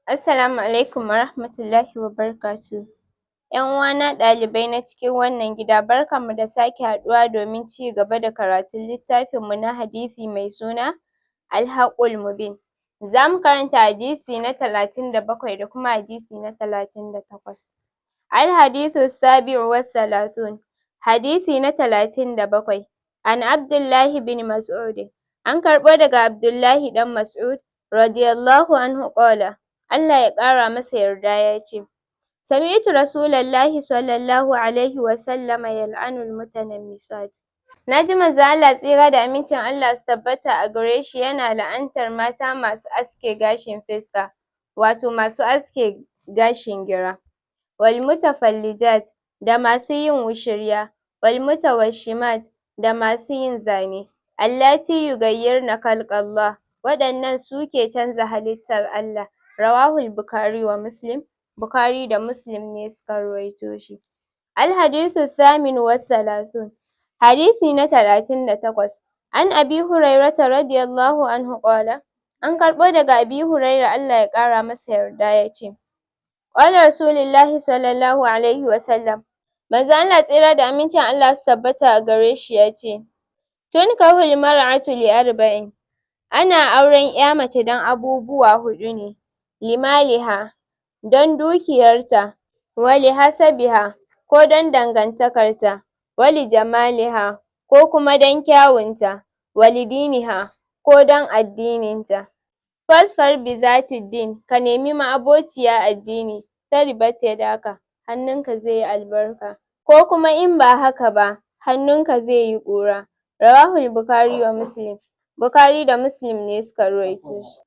Assalamu alaikum wa rahmatullahi wa barakatuhu. ‘Yan uwana ɗalibai na cikin wannan gida, barkanmu da sake haɗuwa domin ci gaba da karatun littafinmu na hadisi mai suna Alhaƙul Mubin. Za mu karanta hadisi na 37 da kuma hadisi na 38. Al-hadisu sabi'u wa salatun. Hadisi na 37. An Abdullahi bin Mas'ud. An karɓo daga Abdullahi ɗan Mas'ud radiyallahu anhu qala. Allah ya ƙara masa yarda ya ce, Sami'tu Rasulallahi sallallahu alaihi wa sallama yal'anul mutanammisat. Na ji manzon Allah tsira da amincin Allah su tabbata a gare shi yana la'antar mata masu aske gashin fiska, wato masu aske gashin gira. Wal mutafallijat, da masu yin wushirya. Wal mutawashimat, da masu yin zane. Allati yugayyirna khalqallah, waɗannan su ke canza halittar Allah. Rawahul Bukhari wa Muslim. Bukhari da Muslim ne suka rawaito shi. Al-hadisu thaminu wa thalathun. Hadisi na 38. An Abi Hurairata radiyallahu anhu qala. An karɓo daga Abi Huraira Allah ya ƙara masa yarda ya ce, Qala Rasulullahi sallallahu alaihi wa sallam. Manzon Allah tsira da amincin Allah su tabbata a gare shi ya ce, Tunkahul mar'atu li arba'in. Ana auren ‘ya mace don abubuwa huɗu ne. Limaliha, don dukiyarta. Wali hasabiha, ko don dangantakarta. Wali jamaliha, ko kuma don kyawunta. Wali diniha, ko don addininta. Fasfar bizati din, ka nemi ma'abociya addini. Taribat yadaka, hannunka zai yi albarka. Ko kuma in ba haka ba, hannunka zai yi ƙura. Rawahul Bukhari wa Muslim. Bukhari da Muslim ne suka rawaito shi.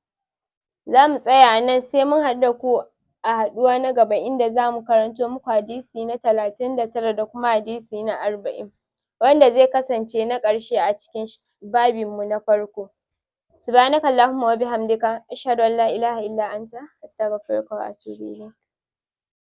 Za mu tsaya a nan sai mun haɗu da ku a haɗuwa na gaba inda za mu karanto muku hadisi na 39 da kuma hadisi na 40, wanda zai kasance na ƙarshe a cikin babinmu na farko. Subhanaka Allahumma wa bihamdika, ashhadu an la ilaha illa anta, astaghfiruka wa atubu ilayk.